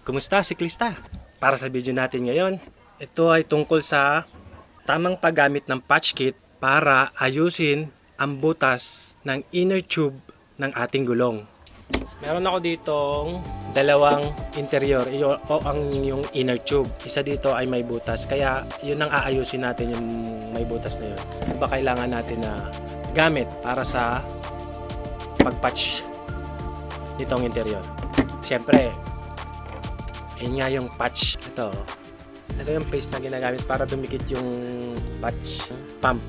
Kumusta siklista? Para sa video natin ngayon, ito ay tungkol sa tamang paggamit ng patch kit para ayusin ang butas ng inner tube ng ating gulong. Meron ako ditong dalawang interior o yung inner tube. Isa dito ay may butas, kaya yun ang aayusin natin, yung may butas na yun. Ano ba kailangan natin na gamit para sa pag-patch nitong interior? Siyempre, yun nga yung patch. Ito yung paste na ginagamit para dumikit yung patch pump.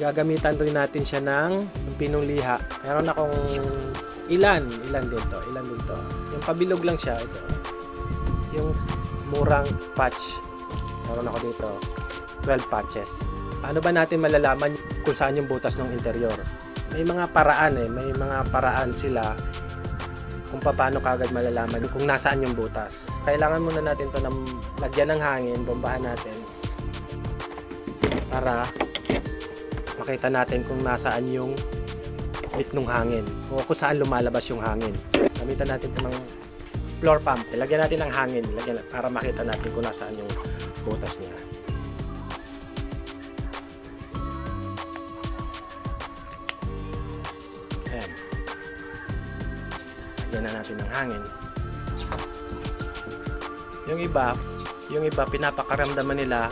Gagamitan rin natin siya ng pinong liha. Meron akong ilan din to. Yung pabilog lang siya, ito. Yung murang patch. Meron ako dito 12 patches. Paano ba natin malalaman kung saan yung butas ng interior? May mga paraan sila kung paano kagad malalaman kung nasaan yung butas. Kailangan muna natin to ng lagyan ng hangin, bombahan natin para makita natin kung nasaan yung bit ng hangin o kung saan lumalabas yung hangin. Gamitan natin ito ng floor pump. Lagyan natin ng hangin para makita natin kung nasaan yung butas niya. Ayan. Lagyan na natin ng hangin. Yung iba pinapakaramdaman nila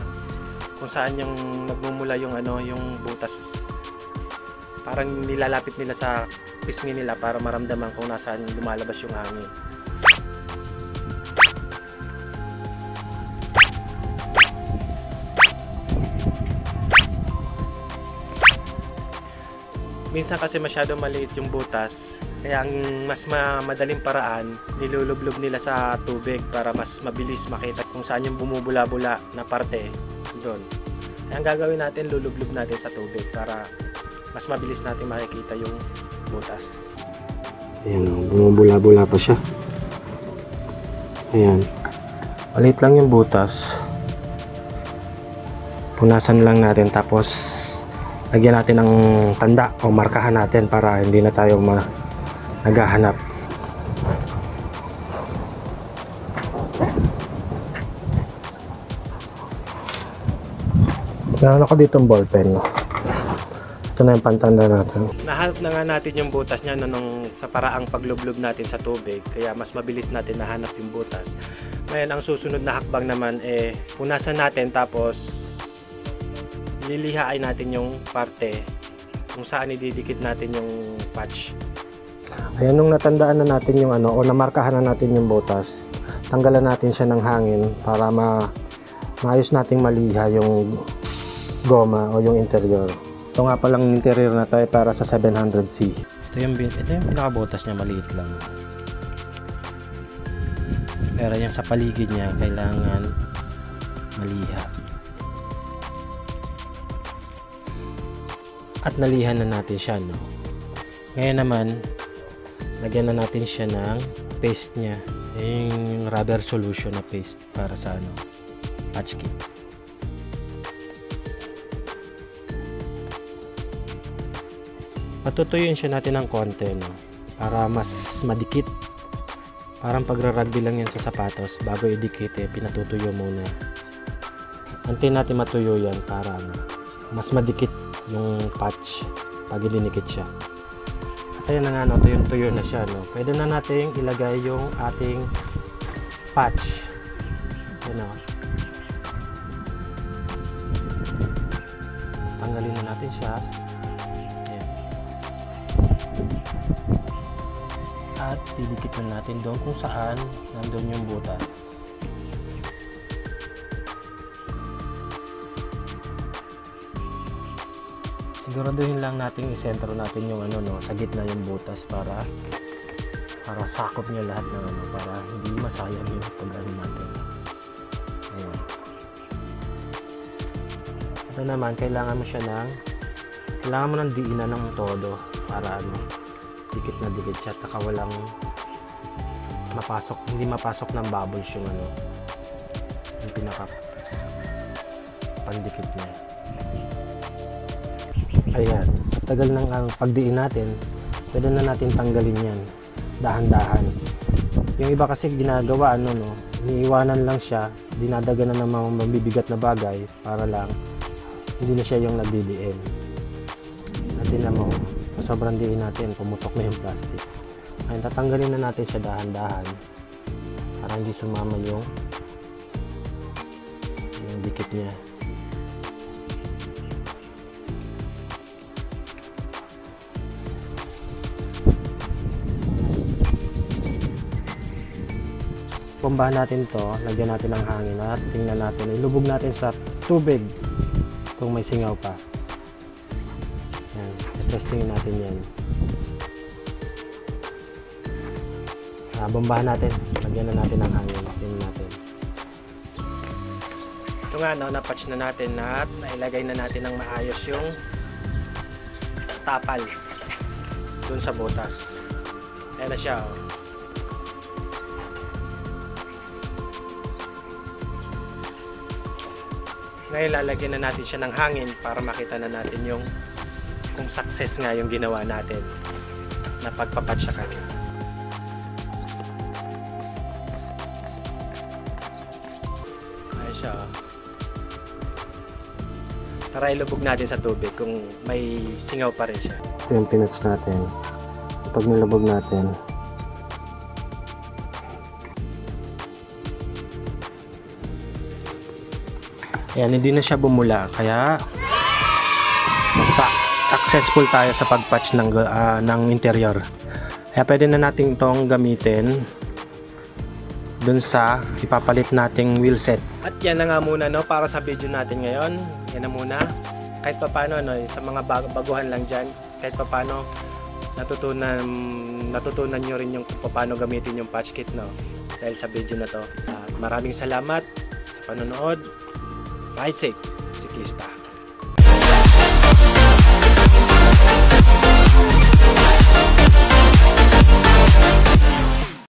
kung saan yung nagmumula yung butas. Parang nilalapit nila sa pisngi nila para maramdaman kung nasaan lumalabas yung hangin. Minsan kasi masyado maliit yung butas, kaya ang mas madaling paraan, nilulublob nila sa tubig para mas mabilis makita kung saan yung bumubula-bula na parte doon. Kaya ang gagawin natin, lulublob natin sa tubig para mas mabilis natin makikita yung butas. Ayan, bumubula-bula pa siya. Ayan, maliit lang yung butas. Punasan lang natin, tapos lagyan natin ng tanda o markahan natin para hindi na tayo naghahanap. Meron ako ditong ballpen. Ito na yung pantanda natin. Nahanap na nga natin yung butas niya sa paraang paglublob natin sa tubig, kaya mas mabilis natin nahanap yung butas. Ngayon, ang susunod na hakbang naman punasan natin, tapos lilihain natin yung parte kung saan ididikit natin yung patch. Ayan, nung natandaan na natin yung o namarkahan na natin yung butas, tanggalan natin siya ng hangin para maayos nating maliha yung goma o yung interior. Ito nga palang interior na tayo para sa 700C. Ito yung pinakabutas niya, maliit lang. Pero yung sa paligid niya, kailangan maliha. At nalihan na natin siya, no? Ngayon naman, lagyan na natin siya ng paste niya. Yung rubber solution na paste para sa patch kit. Patutuyuin siya natin ng konti, no? Para mas madikit. Parang pagra-rugby lang yan sa sapatos. Bago idikit, pinatutuyo muna. Antayin natin matuyo yan para mas madikit yung patch pag ilinikit siya. At ayun na nga, tuyo na siya, no? Pwede na natin ilagay yung ating patch. Tanggalin na natin siya. Ayan. At didikit na natin doon kung saan nandun yung butas. Siguraduhin lang natin isentro natin yung sa gitna yung butas para sakop niya lahat ng para hindi masayang yung pag-ano natin. Ayan. Ito naman, kailangan mo ng diinan ng todo para dikit na dikit siya, taka walang hindi mapasok ng bubbles yung yung pinaka pandikit niya. Ayan, sa tagal ng pagdiin natin, pwede na natin tanggalin yan dahan-dahan. Yung iba kasi ginagawa iniiwanan lang siya, dinadaganan ng mga mabibigat na bagay para lang hindi na siya yung nagdidiin. At tingnan mo, sa sobrang diin natin, pumutok na yung plastic. Ayun, tatanggalin na natin siya dahan-dahan para hindi sumama yung dikit niya. Pumbahan natin to, lagyan natin ng hangin at tingnan natin, ilubog natin sa tubig kung may singaw pa. Yan, testingin natin yan. Bombahan natin, lagyan na natin ng hangin, tingnan natin. Ito nga, napatch na natin at nailagay na natin ng maayos yung tapal dun sa butas. Ayan na siya, oh. Ngayon lalagyan na natin siya ng hangin para makita na natin yung kung success nga yung ginawa natin na pagpapatch sa kanya. Ayan siya, oh. Tara ilubog natin sa tubig kung may singaw pa rin siya. Ito yung pinatch natin. Pag nilubog natin, ayan, hindi na siya bumula, kaya successful tayo sa pagpatch ng interior. Kaya pwede na natin itong gamitin dun sa ipapalit nating wheel set. At yan na nga muna para sa video natin ngayon. Yan na muna. Kahit pa paano sa mga baguhan lang dyan, kahit pa paano natutunan nyo rin yung paano gamitin yung patch kit dahil sa video na to. At maraming salamat sa panonood. Ride safe, siklista.